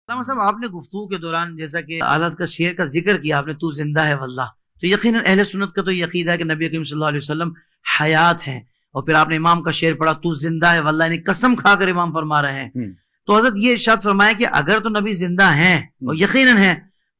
علامہ صاحب آپ نے گفتگو کے دوران جیسا کہ حضرت کا شعر کا ذکر کیا آپ نے، تو زندہ ہے واللہ، تو یقیناً اہل سنت کا تو یہ عقیدہ ہے کہ نبی کریم صلی اللہ علیہ وسلم حیات ہیں، اور پھر آپ نے امام کا شعر پڑھا تو زندہ ہے واللہ، یعنی قسم کھا کر امام فرما رہے ہیں۔ تو حضرت یہ ارشاد فرمایا کہ اگر تو نبی زندہ ہیں اور یقیناً ہیں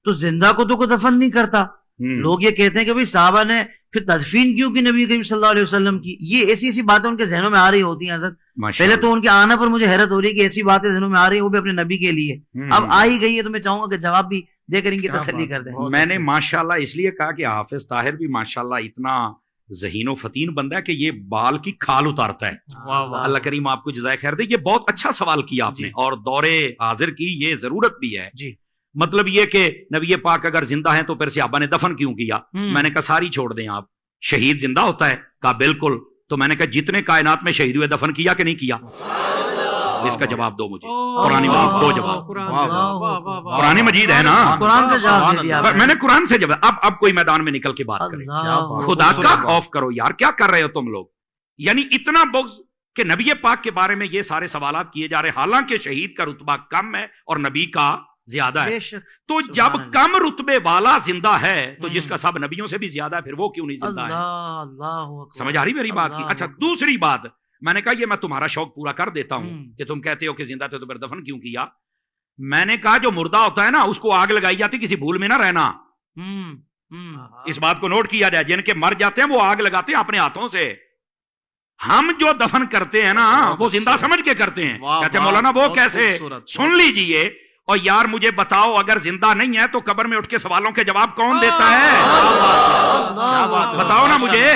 تو زندہ کو تو کوئی دفن نہیں کرتا۔ لوگ یہ کہتے ہیں کہ بھئی صحابہ نے پھر تدفین کیوں کی نبی کریم صلی اللہ علیہ وسلم کی، یہ ایسی ایسی باتیں ان کے ذہنوں میں آ رہی ہوتی ہیں حضرت۔ پہلے تو ان کے آنا پر مجھے حیرت ہو رہی ہے کہ ایسی باتیں ذہنوں میں آ رہی ہیں وہ بھی اپنے نبی کے لیے، اب آ ہی گئی ہے تو میں چاہوں گا کہ جواب بھی دے کر ان کی تسلی کر دیں۔ میں نے ماشاءاللہ اس لیے کہا کہ حافظ طاہر بھی ماشاءاللہ اتنا ذہین و فتین بندہ ہے کہ یہ بال کی کھال اتارتا ہے۔ اللہ کریم آپ کو جزائے خیر دے۔ یہ بہت اچھا سوال کیا آپ نے، اور دور حاضر کی یہ ضرورت بھی ہے۔ جی مطلب یہ کہ نبی پاک اگر زندہ ہیں تو پھر صحابہ نے دفن کیوں کیا؟ میں نے کہا ساری چھوڑ دیں آپ، شہید زندہ ہوتا ہے؟ کہا بالکل۔ تو میں نے کہا جتنے کائنات میں شہید ہوئے دفن کیا کہ نہیں کیا؟ اس کا جواب دو مجھے، قرآن مجید دو جواب۔ قرآن مجید ہے نا، قرآن سے جواب دے دیا میں نے قرآن سے جواب۔ اب کوئی میدان میں نکل کے بات کریں، خدا کا خوف کرو یار، کیا کر رہے ہو تم لوگ؟ یعنی اتنا بغض کہ نبی پاک کے بارے میں یہ سارے سوالات کیے جا رہے، حالانکہ شہید کا رتبہ کم ہے اور نبی کا زیادہ ہے۔ تو جب کم رتبے والا زندہ ہے تو جس کا سب نبیوں سے بھی زیادہ ہے، پھر وہ کیوں نہیں زندہ ہے؟ سمجھ آ رہی میری بات کی؟ اچھا دوسری بات، میں نے کہا یہ میں تمہارا شوق پورا کر دیتا ہوں کہ تم کہتے ہو کہ زندہ تھے تو پھر دفن کیوں کیا؟ میں نے کہا جو مردہ ہوتا ہے نا اس کو آگ لگائی جاتی، کسی بھول میں نہ رہنا، اس بات کو نوٹ کیا جائے۔ جن کے مر جاتے ہیں وہ آگ لگاتے ہیں اپنے ہاتھوں سے، ہم جو دفن کرتے ہیں نا وہ زندہ سمجھ کے کرتے ہیں۔ کہتے ہیں مولانا وہ کیسے؟ سن لیجئے، اور یار مجھے بتاؤ اگر زندہ نہیں ہے تو قبر میں اٹھ کے سوالوں کے جواب کون دیتا ہے؟ بتاؤ نا مجھے۔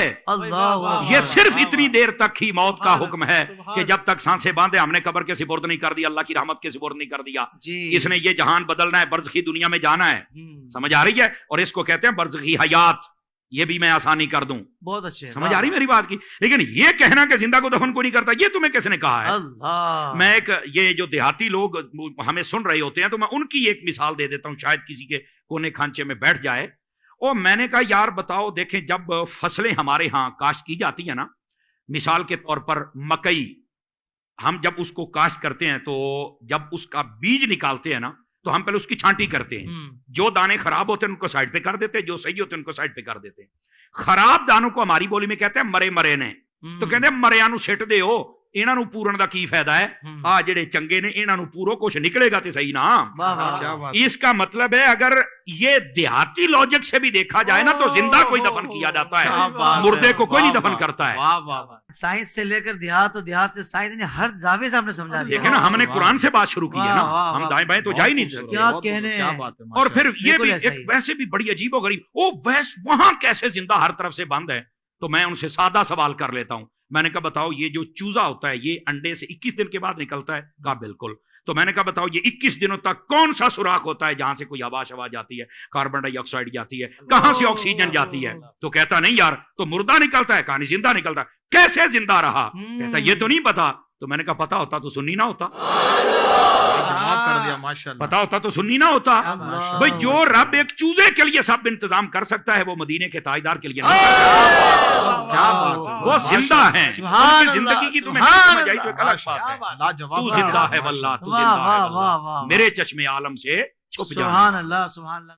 یہ صرف اتنی دیر تک ہی موت کا حکم ہے کہ جب تک سانسیں باندھے ہم نے قبر کے سپرد نہیں کر دیا، اللہ کی رحمت کے سپرد نہیں کر دیا۔ اس نے یہ جہان بدلنا ہے، برزخی دنیا میں جانا ہے، سمجھ آ رہی ہے؟ اور اس کو کہتے ہیں برزخی حیات، یہ بھی میں آسانی کر دوں۔ بہت اچھے، سمجھ آ رہی میری بات کی؟ لیکن یہ کہنا کہ زندہ کو دفن کو نہیں کرتا، یہ تمہیں کس نے کہا ہے؟ میں ایک یہ جو دیہاتی لوگ ہمیں سن رہے ہوتے ہیں تو میں ان کی ایک مثال دے دیتا ہوں، شاید کسی کے کونے کھانچے میں بیٹھ جائے۔ اور میں نے کہا یار بتاؤ، دیکھیں جب فصلیں ہمارے ہاں کاشت کی جاتی ہیں نا، مثال کے طور پر مکئی، ہم جب اس کو کاشت کرتے ہیں تو جب اس کا بیج نکالتے ہیں نا تو ہم پہلے اس کی چھانٹی کرتے ہیں، جو دانے خراب ہوتے ہیں ان کو سائڈ پہ کر دیتے ہیں، جو صحیح ہوتے ہیں ان کو سائڈ پہ کر دیتے ہیں۔ خراب دانوں کو ہماری بولی میں کہتے ہیں مرے مرے نے، تو کہتے ہیں مریا نو سٹ دے ہو، انہاں نو پورن دا کی فائدہ ہے؟ آ جڑے چنگے نے انہاں نو پورو، کچھ نکلے گا تے صحیح نا۔ اس کا مطلب ہے اگر یہ دیہاتی لاجک سے بھی دیکھا جائے نا تو زندہ کوئی دفن کیا جاتا ہے، مردے کو کوئی نہیں دفن کرتا ہے۔ سائنس سے لے کر دیہات، اور دیہات سے سائنس نے ہر زاویے سے ہم نے سمجھا دیا۔ دیکھیں نا ہم نے قرآن سے بات شروع کی ہے نا، ہم دائیں بائیں تو جا ہی نہیں سکتے۔ کیا کہنے ہیں۔ اور پھر یہ بھی ایک ویسے بھی بڑی عجیب و غریب، وہاں کیسے زندہ ہر طرف سے بند ہے؟ تو میں ان سے سادہ سوال کر لیتا ہوں، میں نے کہا بتاؤ یہ جو چوزا ہوتا ہے یہ انڈے سے 21 دن کے بعد نکلتا ہے؟ کہا بالکل۔ تو میں نے کہا بتاؤ یہ 21 دنوں تک کون سا سوراخ ہوتا ہے جہاں سے کوئی ہوا شوا جاتی ہے، کاربن ڈائی آکسائڈ جاتی ہے، کہاں سے آکسیجن جاتی ہے؟ تو کہتا نہیں یار تو مردہ نکلتا ہے، کہانی زندہ نکلتا ہے، کیسے زندہ رہا؟ کہتا یہ تو نہیں پتا۔ تو میں نے کہا پتا ہوتا تو سنی نہ ہوتا، پتا ہوتا تو سنی نہ ہوتا۔ بھئی جو رب ایک چوزے کے لیے سب انتظام کر سکتا ہے وہ مدینے کے تاجدار کے لیے نہیں کر سکتا۔ وہ زندہ ہیں، زندگی کی تمہیں سمجھ آئی تو ایک الگ بات ہے۔ تو زندہ ہے واللہ، تو زندہ ہے واللہ، میرے چشم عالم سے چھپ جانا۔ سبحان اللہ، سبحان اللہ۔